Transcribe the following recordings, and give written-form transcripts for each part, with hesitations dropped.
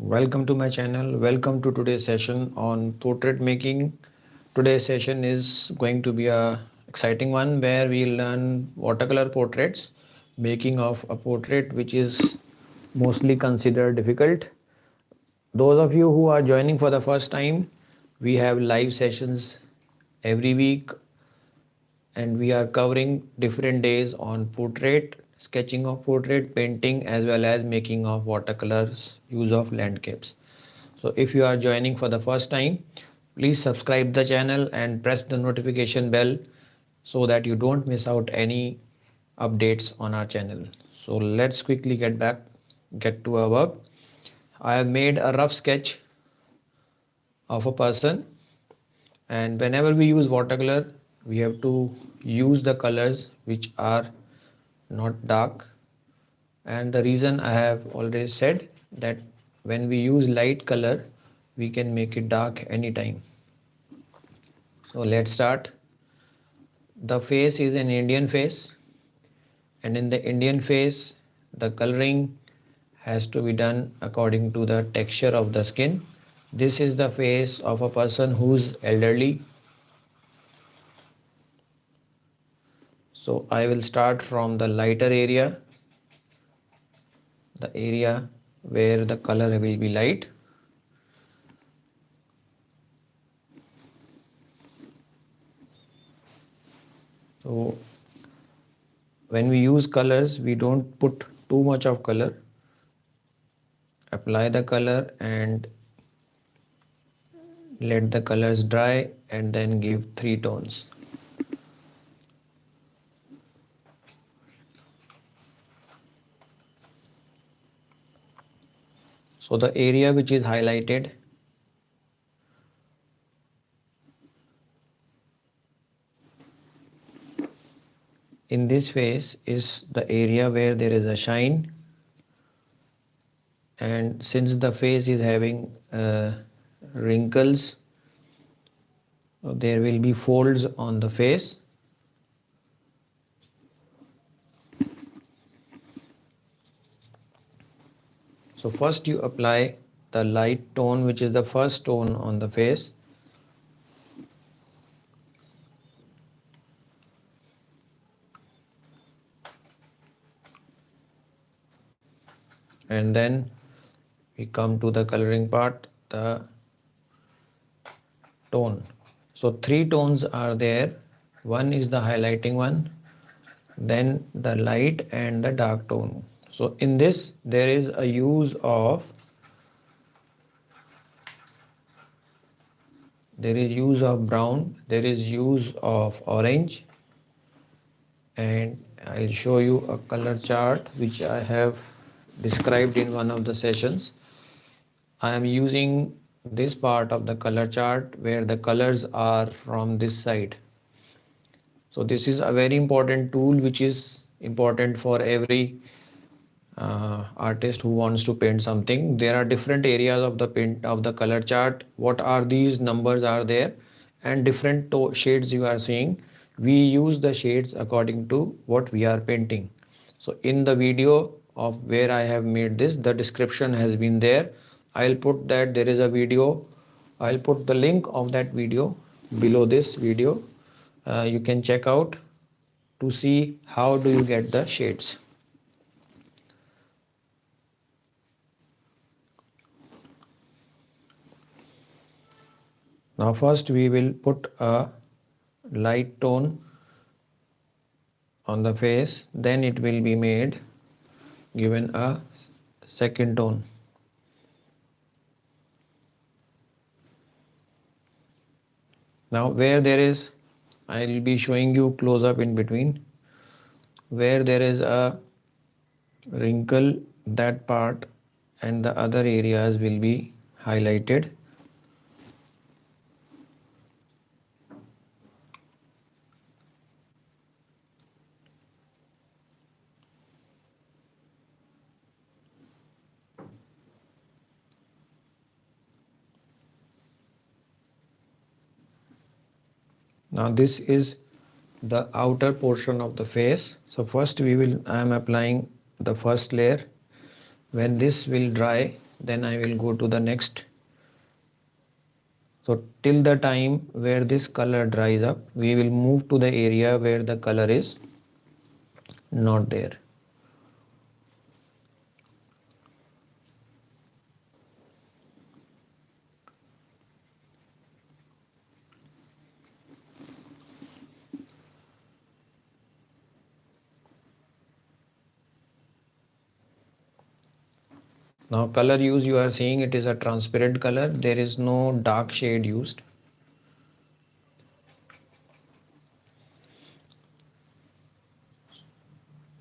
Welcome to my channel. Welcome to today's session on portrait making. Today's session is going to be a exciting one where we learn watercolor portraits, making of a portrait which is mostly considered difficult. Those of you who are joining for the first time, we have live sessions every week and we are covering different days on portrait, sketching of portrait, painting, as well as making of watercolors, use of landscapes. So if you are joining for the first time, please subscribe the channel and press the notification bell so that you don't miss out any updates on our channel. So let's quickly get to our work. I have made a rough sketch of a person, and whenever we use watercolor, we have to use the colors which are not dark. And the reason I have already said that when we use light color, we can make it dark anytime. So let's start. The face is an Indian face, and in the Indian face, the coloring has to be done according to the texture of the skin. This is the face of a person who's elderly. So I will start from the lighter area, the area where the color will be light. So when we use colors, we don't put too much of color. Apply the color and let the colors dry and then give 3 tones. So the area which is highlighted, in this face is the area where there is a shine, and since the face is having wrinkles, there will be folds on the face. So first you apply the light tone, which is the first tone on the face. And then we come to the coloring part, the tone. So 3 tones are there. One is the highlighting one, then the light and the dark tone. So in this there is a use of brown, there is use of orange, and I'll show you a color chart which I have described in one of the sessions. I am using this part of the color chart where the colors are from this side. So this is a very important tool which is important for every artist who wants to paint something. There are different areas of the paint of the color chart. What are these numbers are there, and different shades you are seeing. We use the shades according to what we are painting. So in the video of where I have made this, the description has been there. I'll put that there is a video. I'll put the link of that video below this video. You can check out to see how do you get the shades. Now first we will put a light tone on the face, then it will be made given a second tone. Now where there is, I will be showing you close up in between, where there is a wrinkle, that part and the other areas will be highlighted. Now this is the outer portion of the face. So first I am applying the first layer. When this will dry, then I will go to the next. So till the time where this color dries up, we will move to the area where the color is not there. Now color use, you are seeing it is a transparent color. There is no dark shade used.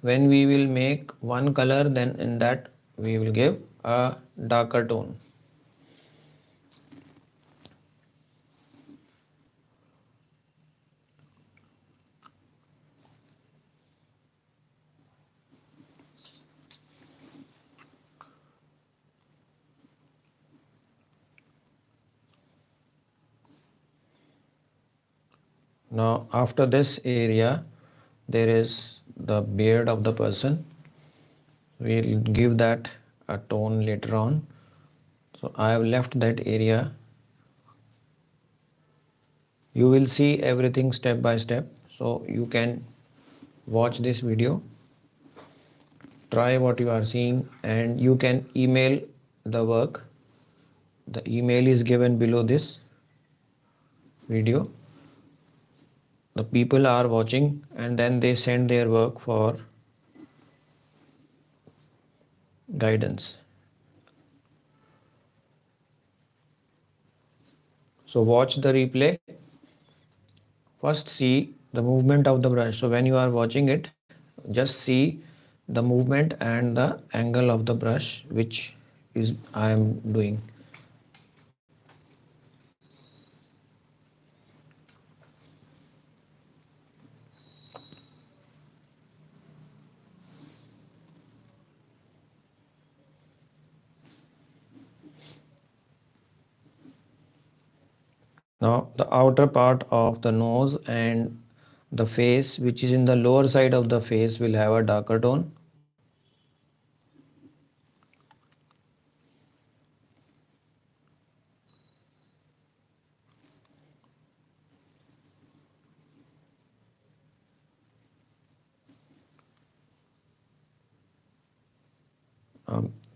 When we will make one color, then in that we will give a darker tone. Now after this area, there is the beard of the person. We'll give that a tone later on. So I have left that area. You will see everything step by step, so you can watch this video, try what you are seeing, and you can email the work. The email is given below this video. The people are watching and then they send their work for guidance. So watch the replay. First see the movement of the brush. So when you are watching it, just see the movement and the angle of the brush which is I am doing. Now the outer part of the nose and the face, which is in the lower side of the face, will have a darker tone.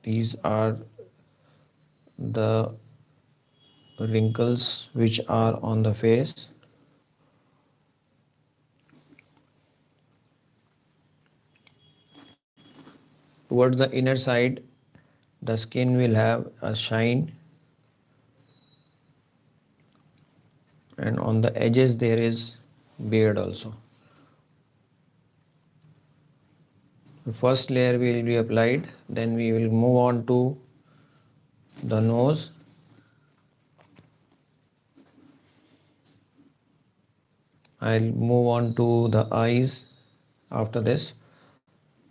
These are the wrinkles which are on the face. Towards the inner side, the skin will have a shine, and on the edges there is beard also. The first layer will be applied, then we will move on to the nose. I'll move on to the eyes after this.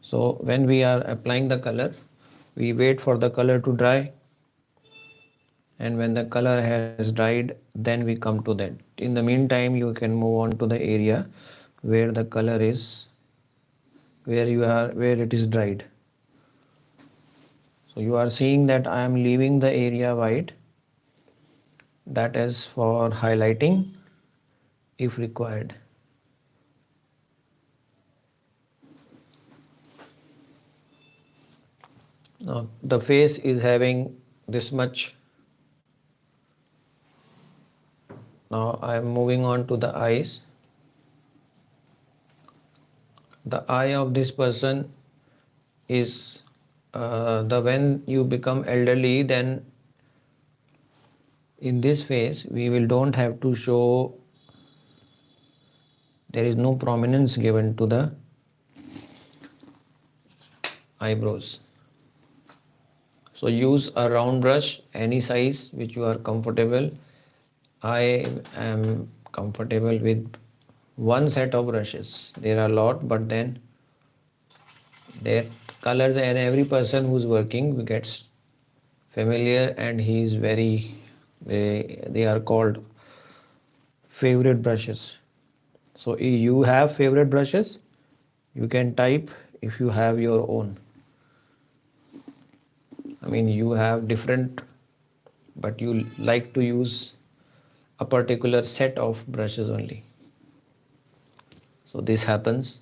So when we are applying the color, we wait for the color to dry, and when the color has dried, then we come to that. In the meantime, you can move on to the area where the color is, where it is dried. So you are seeing that I am leaving the area white. That is for highlighting if required. Now the face is having this much. Now I am moving on to the eyes. The eye of this person is when you become elderly, then in this phase we will don't have to show, there is no prominence given to the eyebrows. So use a round brush, any size which you are comfortable. I am comfortable with one set of brushes. There are a lot, but then their colors, and every person who's working gets familiar, and he is very, they are called favorite brushes. So if you have favorite brushes, you can type if you have your own. I mean, you have different, but you like to use a particular set of brushes only. So this happens.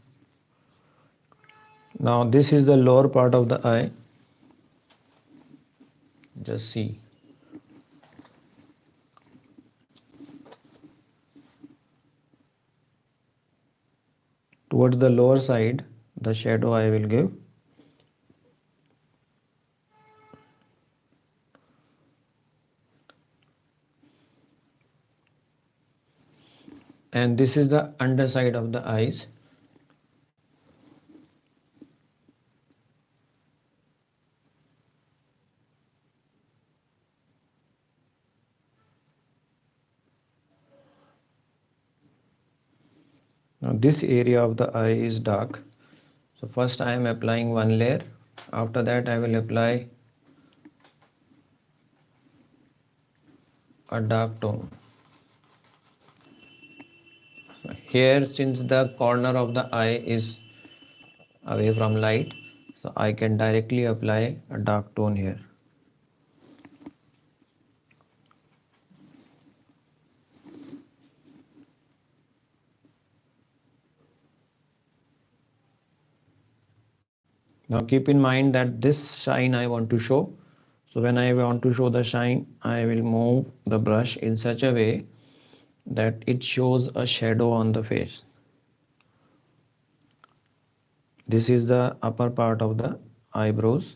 Now this is the lower part of the eye. Just see. Towards the lower side, the shadow I will give. And this is the underside of the eyes. Now this area of the eye is dark. So first I am applying one layer. After that I will apply a dark tone. Here, since the corner of the eye is away from light, so I can directly apply a dark tone here. Now keep in mind that this shine I want to show. So when I want to show the shine, I will move the brush in such a way that it shows a shadow on the face. This is the upper part of the eyebrows.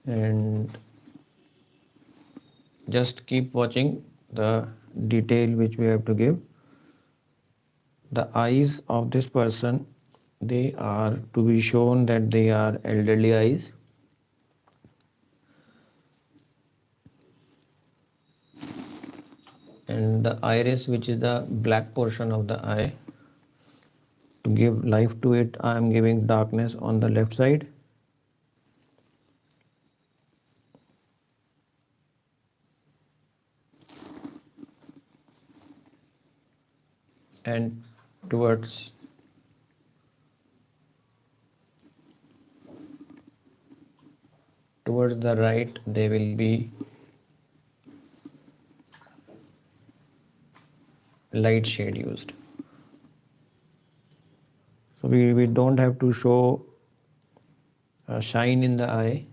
And just keep watching the detail which we have to give. The eyes of this person, they are to be shown that they are elderly eyes. And the iris, which is the black portion of the eye, to give life to it, I am giving darkness on the left side. And towards the right, there will be light shade used. So we don't have to show a shine in the eye,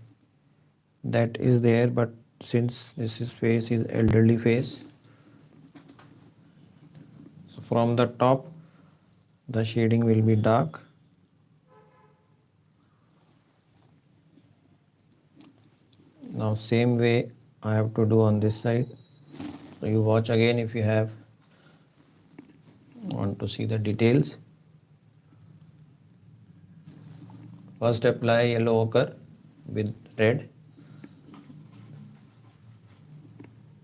that is there, but since this face is elderly face, so from the top the shading will be dark. Now same way I have to do on this side. So you watch again if you want to see the details. First apply yellow ochre with red,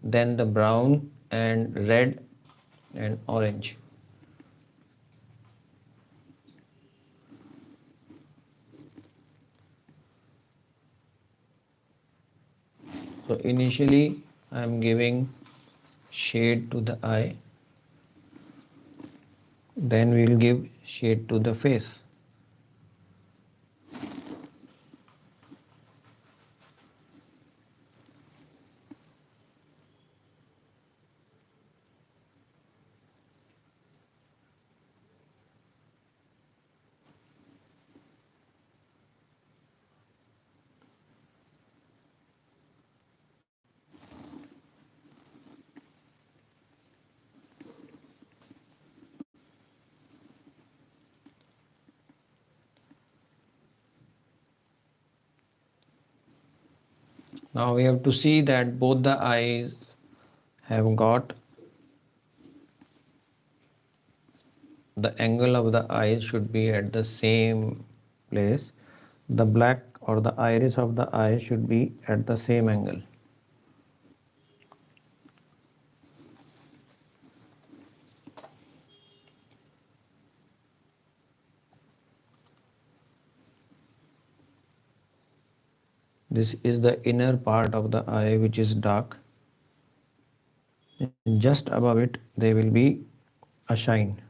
then the brown and red and orange. So initially I am giving shade to the eye, then we will give shade to the face. Now we have to see that both the eyes have got the angle of the eyes should be at the same place. The black or the iris of the eye should be at the same angle. This is the inner part of the eye which is dark, and just above it there will be a shine.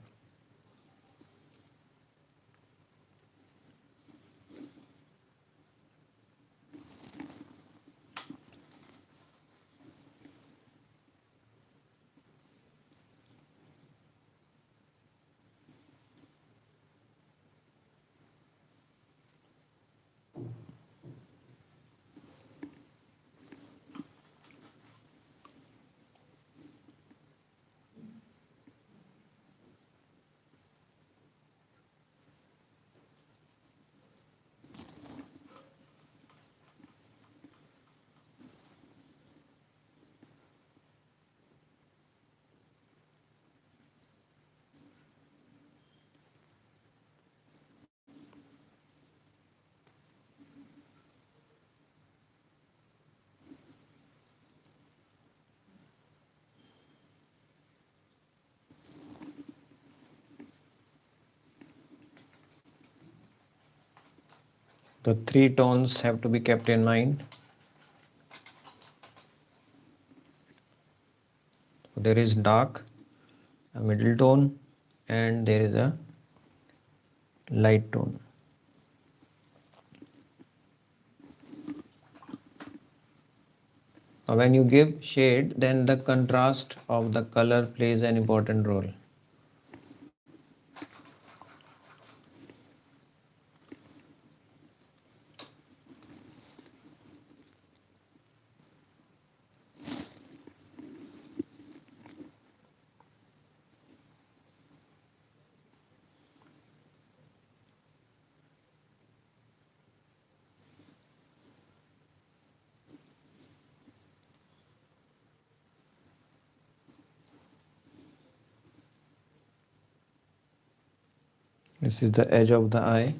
The three tones have to be kept in mind. There is dark, a middle tone, and there is a light tone. Now when you give shade, then the contrast of the color plays an important role. This is the edge of the eye.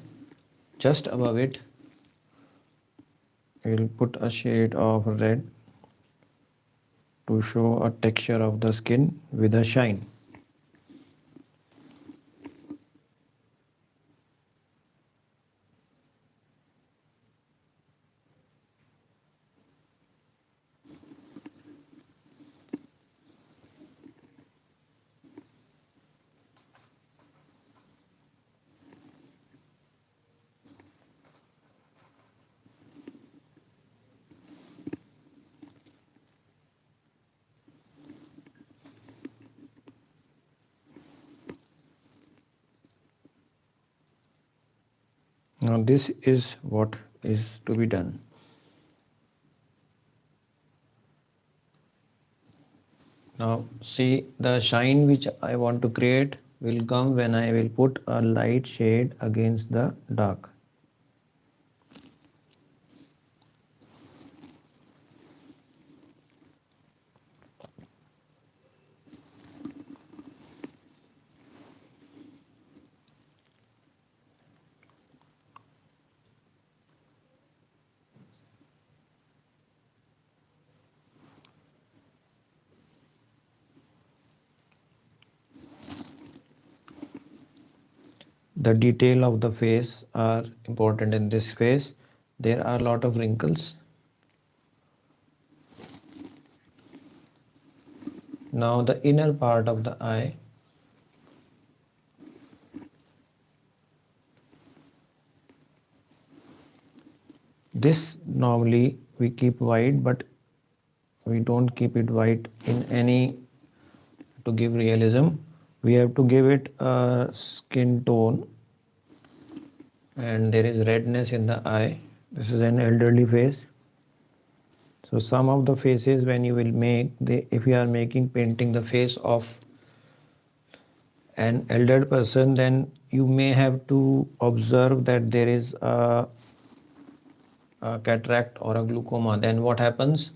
Just above it, we will put a shade of red to show a texture of the skin with a shine. Now this is what is to be done. Now see, the shine which I want to create will come when I will put a light shade against the dark. The detail of the face are important in this face. There are a lot of wrinkles. Now the inner part of the eye. This normally we keep white, but we don't keep it white in any to give realism. We have to give it a skin tone, and there is redness in the eye. This is an elderly face. So some of the faces when you will make, if you are making painting the face of an elder person, then you may have to observe that there is a cataract or a glaucoma. Then what happens?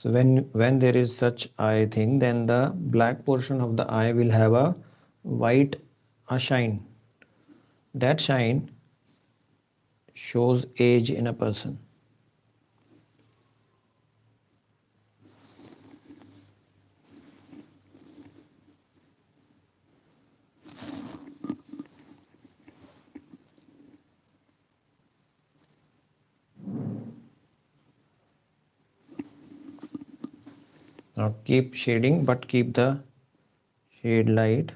So when there is such eye thing, then the black portion of the eye will have a white shine. That shine shows age in a person. Now keep shading, but keep the shade light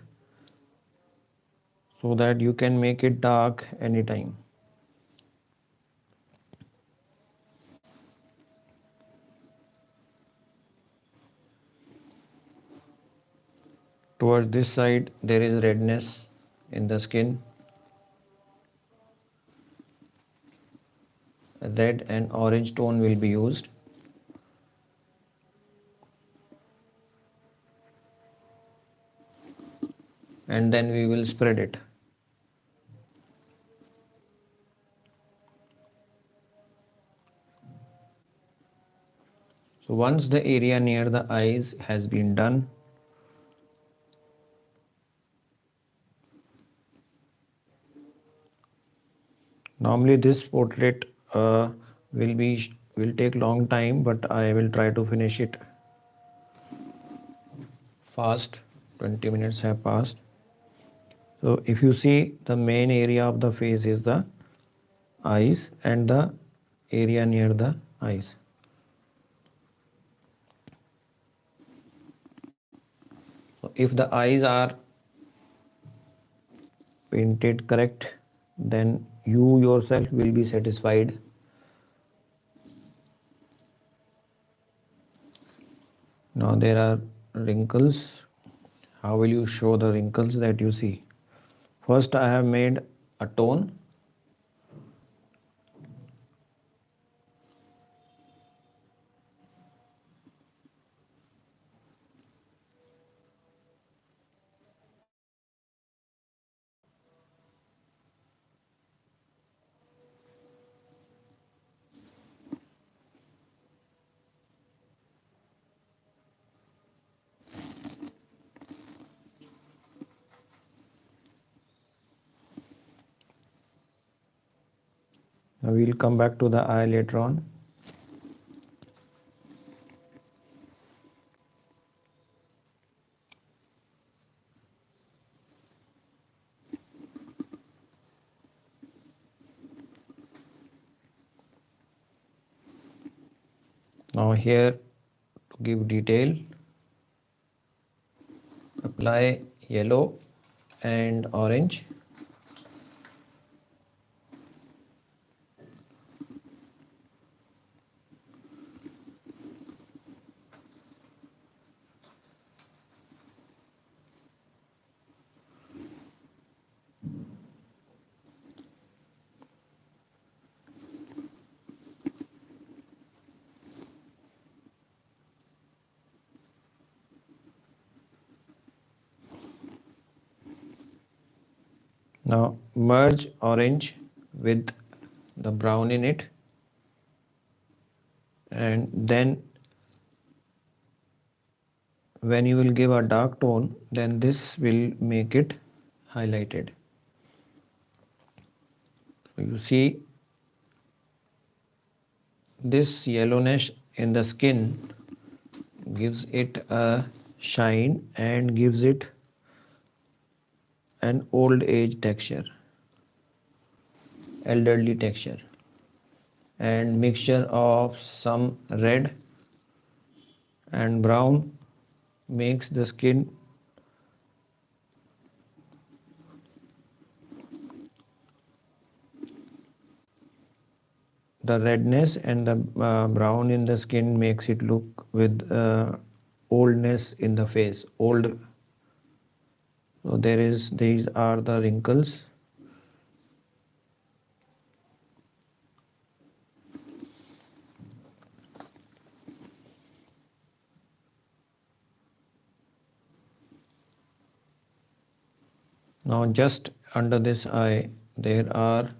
so that you can make it dark anytime. Towards this side there is redness in the skin. A red and orange tone will be used. And then we will spread it. So once the area near the eyes has been done, normally this portrait will take long time, but I will try to finish it fast. 20 minutes have passed. So if you see, the main area of the face is the eyes and the area near the eyes. So if the eyes are painted correct, then you yourself will be satisfied. Now there are wrinkles. How will you show the wrinkles that you see? First I have made a tone. Now we will come back to the eye later on. Now here, to give detail, apply yellow and orange. Now merge orange with the brown in it, and then when you will give a dark tone, then this will make it highlighted. You see this yellowness in the skin gives it a shine and gives it an old age texture, elderly texture, and mixture of some red and brown makes the skin the redness, and the brown in the skin makes it look with oldness in the face, old. So these are the wrinkles. Now just under this eye there are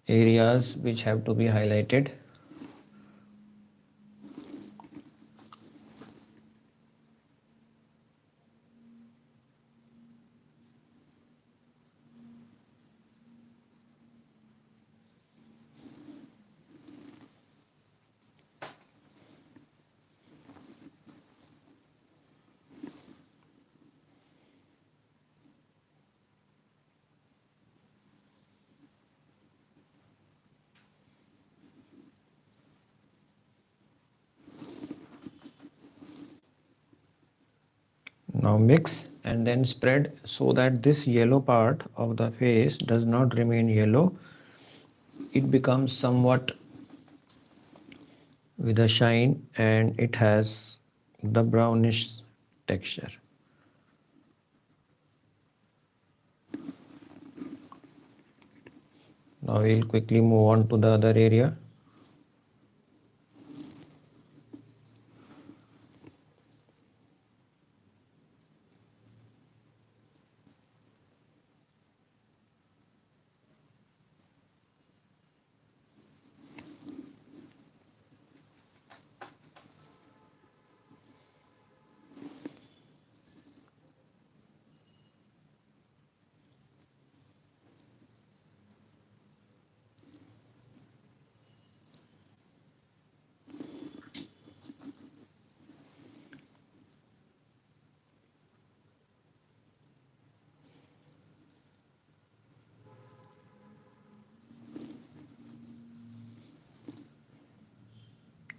areas which have to be highlighted. Now mix and then spread so that this yellow part of the face does not remain yellow. It becomes somewhat with a shine and it has the brownish texture. Now we'll quickly move on to the other area.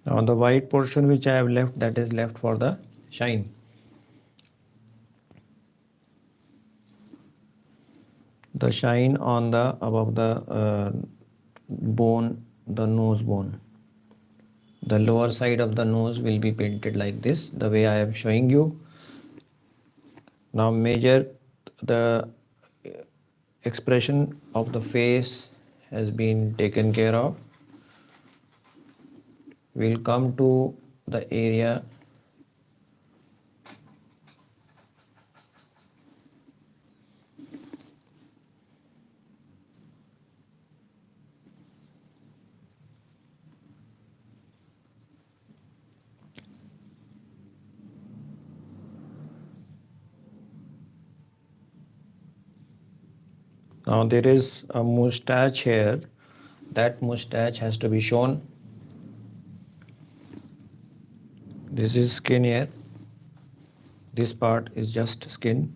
Now the white portion which I have left, that is left for the shine. The shine on the above the bone, the nose bone. The lower side of the nose will be painted like this, the way I am showing you. Now measure the expression of the face has been taken care of. We'll come to the area now. There is a mustache here. That mustache has to be shown. This is skin here. This part is just skin,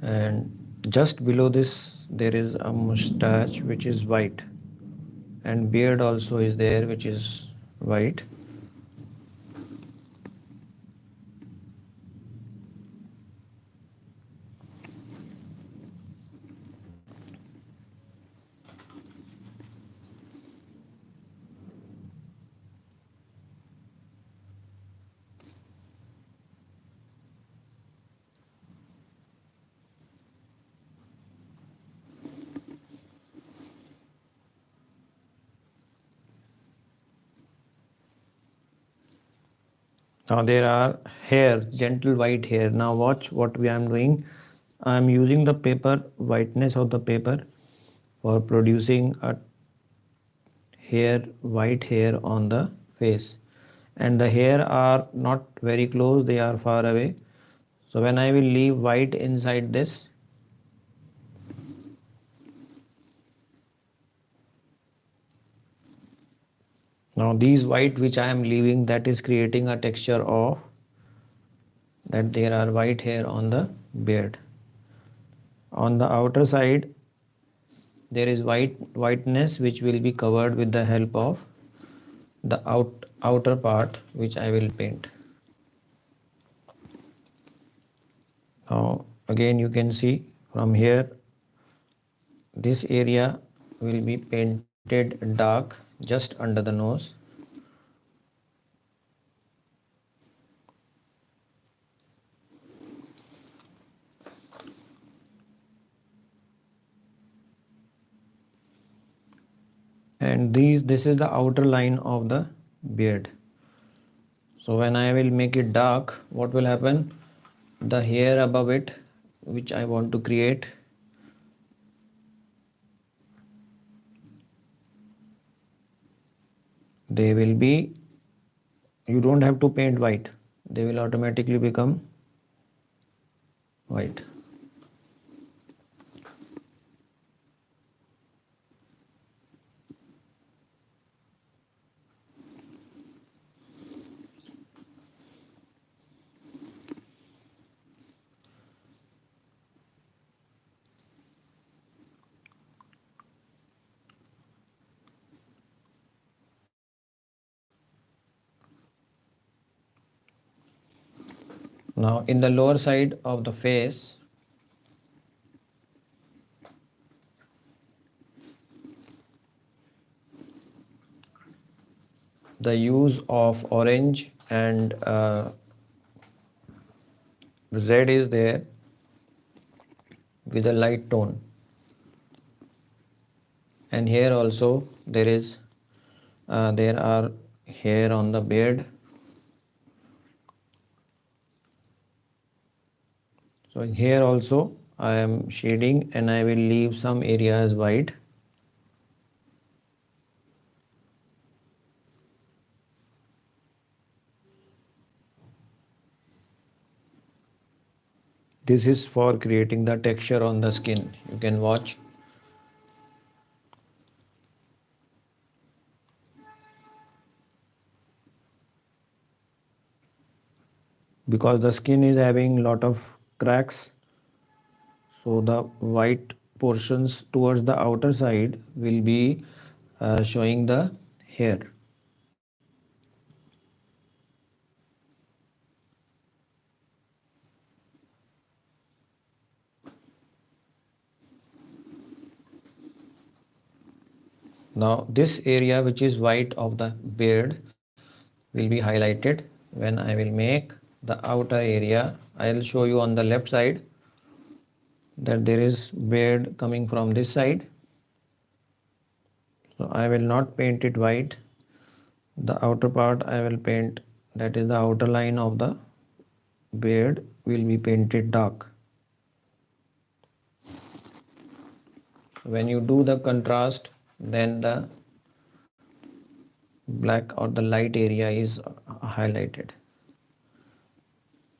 and just below this there is a mustache which is white, and beard also is there which is white. Now there are hair, gentle white hair. Now watch what I am doing. I am using the paper, whiteness of the paper, for producing a hair, white hair on the face. And the hair are not very close, they are far away. So when I will leave white inside this, now these white which I am leaving, that is creating a texture of that there are white hair on the beard. On the outer side there is whiteness which will be covered with the help of the outer part which I will paint. Now again you can see from here this area will be painted dark just under the nose. And this is the outer line of the beard. So when I will make it dark, what will happen? The hair above it which I want to create, they will be, you don't have to paint white, they will automatically become white. Now in the lower side of the face, the use of orange and red is there with a light tone, and here also there are hair on the beard. So here also I am shading, and I will leave some areas white. This is for creating the texture on the skin. You can watch. Because the skin is having lot of cracks, so the white portions towards the outer side will be showing the hair. Now this area which is white of the beard will be highlighted when I will make the outer area. I will show you on the left side that there is beard coming from this side. So I will not paint it white. The outer part I will paint, that is the outer line of the beard will be painted dark. When you do the contrast, then the black or the light area is highlighted.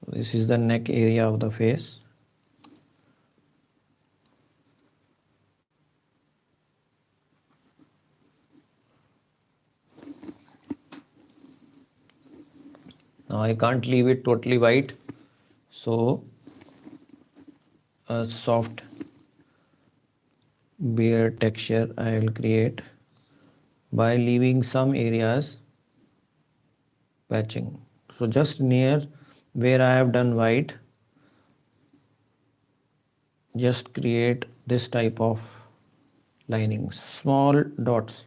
This is the neck area of the face. Now I can't leave it totally white, so a soft beard texture I will create by leaving some areas patching. So just near where I have done white, just create this type of linings, small dots.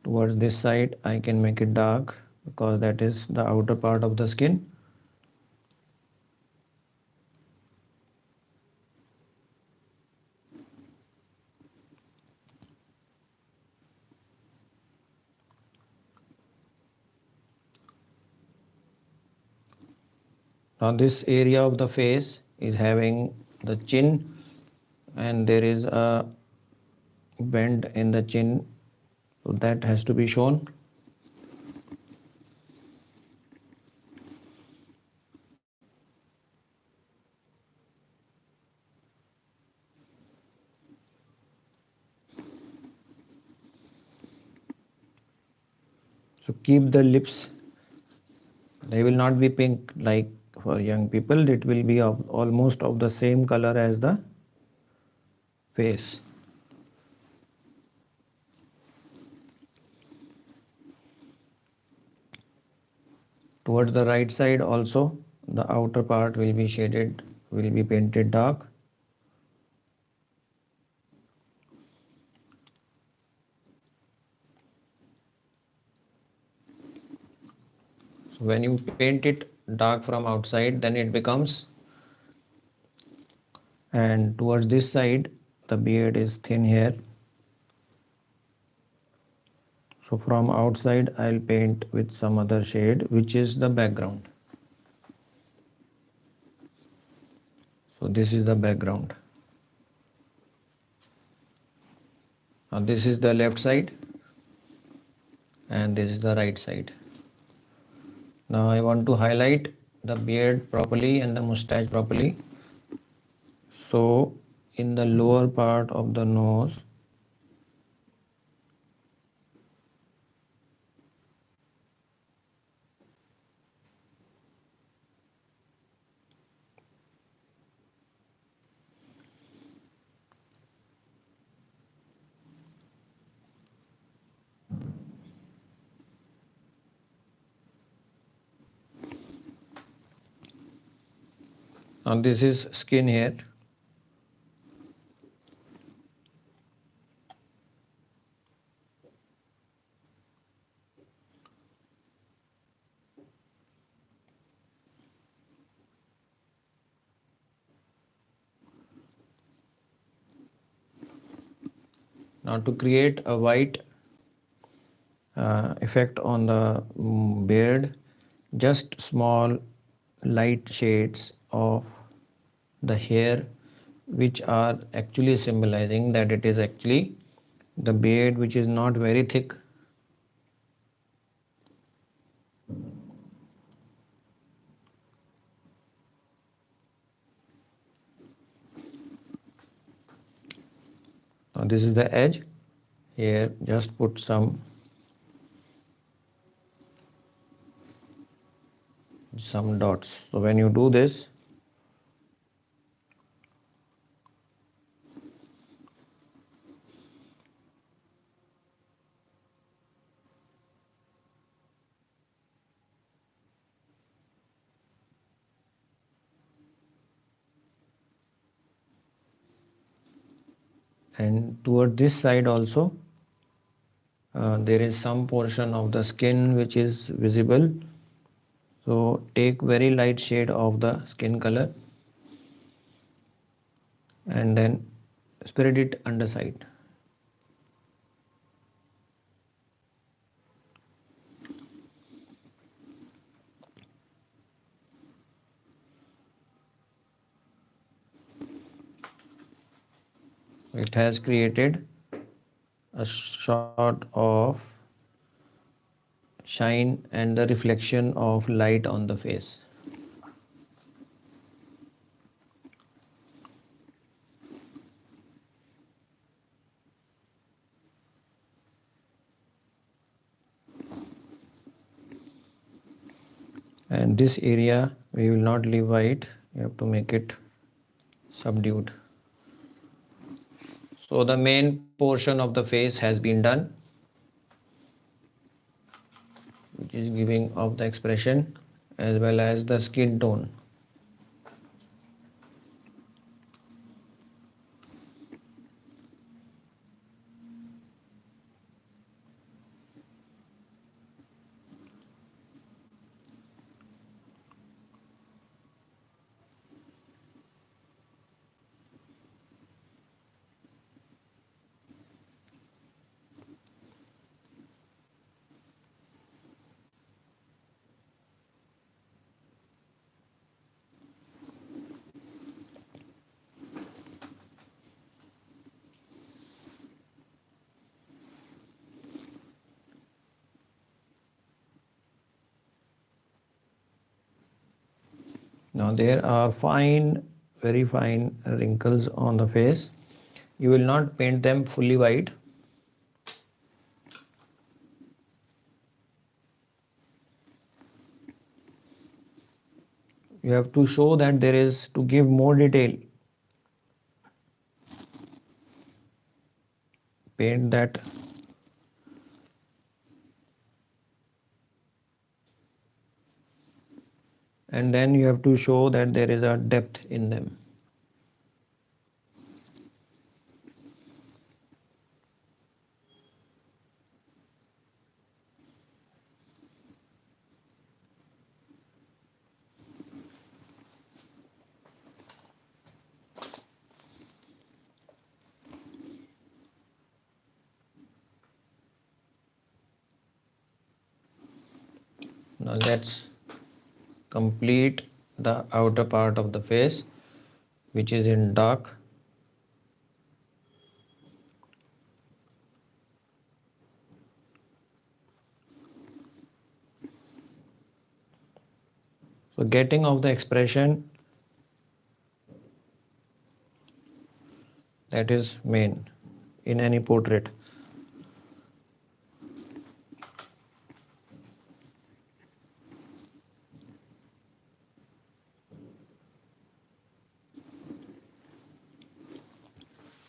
Towards this side I can make it dark because that is the outer part of the skin. Now this area of the face is having the chin, and there is a bend in the chin, so that has to be shown. So keep the lips, they will not be pink like for young people, it will be almost of the same color as the face. Towards the right side also the outer part will be shaded, will be painted dark. So when you paint it dark from outside, then it becomes, and towards this side the beard is thin here. So from outside I'll paint with some other shade which is the background. So this is the background. Now this is the left side and this is the right side. Now I want to highlight the beard properly and the mustache properly. So in the lower part of the nose, Now this is skin here. Now to create a white effect on the beard, just small light shades of the hair which are actually symbolizing that it is actually the beard which is not very thick. Now this is the edge. Here just put some dots. So when you do this, and toward this side also there is some portion of the skin which is visible. So take very light shade of the skin color and then spread it underside. It has created a sort of shine and the reflection of light on the face. And this area we will not leave white, you have to make it subdued. So the main portion of the face has been done, which is giving of the expression as well as the skin tone. Now there are fine, very fine wrinkles on the face. You will not paint them fully white. You have to show that there is, to give more detail, paint that and then you have to show that there is a depth in them. Now let's complete the outer part of the face, which is in dark. So getting of the expression, that is main in any portrait.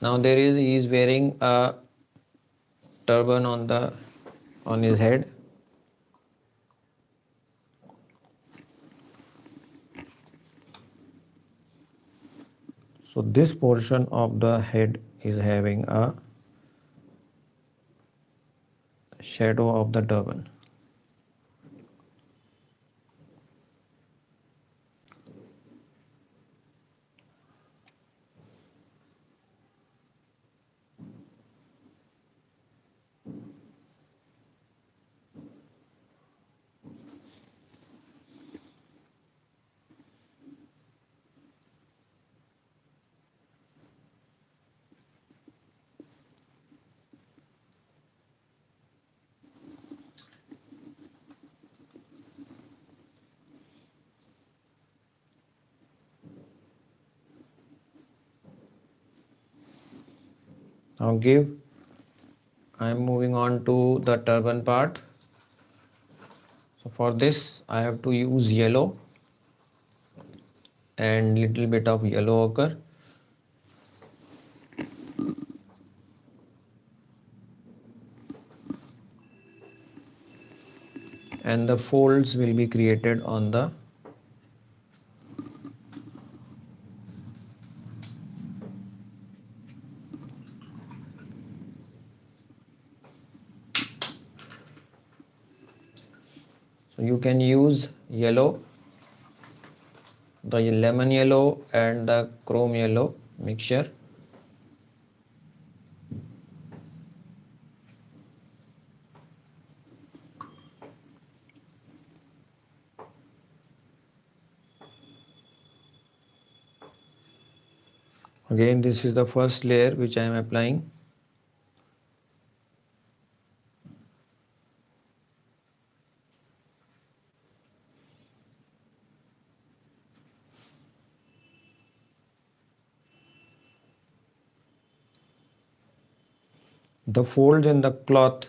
Now he is wearing a turban on his head. So this portion of the head is having a shadow of the turban. Now I am moving on to the turban part. So for this I have to use yellow and little bit of yellow ochre. And the folds will be created on the so you can use yellow, the lemon yellow and the chrome yellow mixture. Again, this is the first layer which I am applying. The folds in the cloth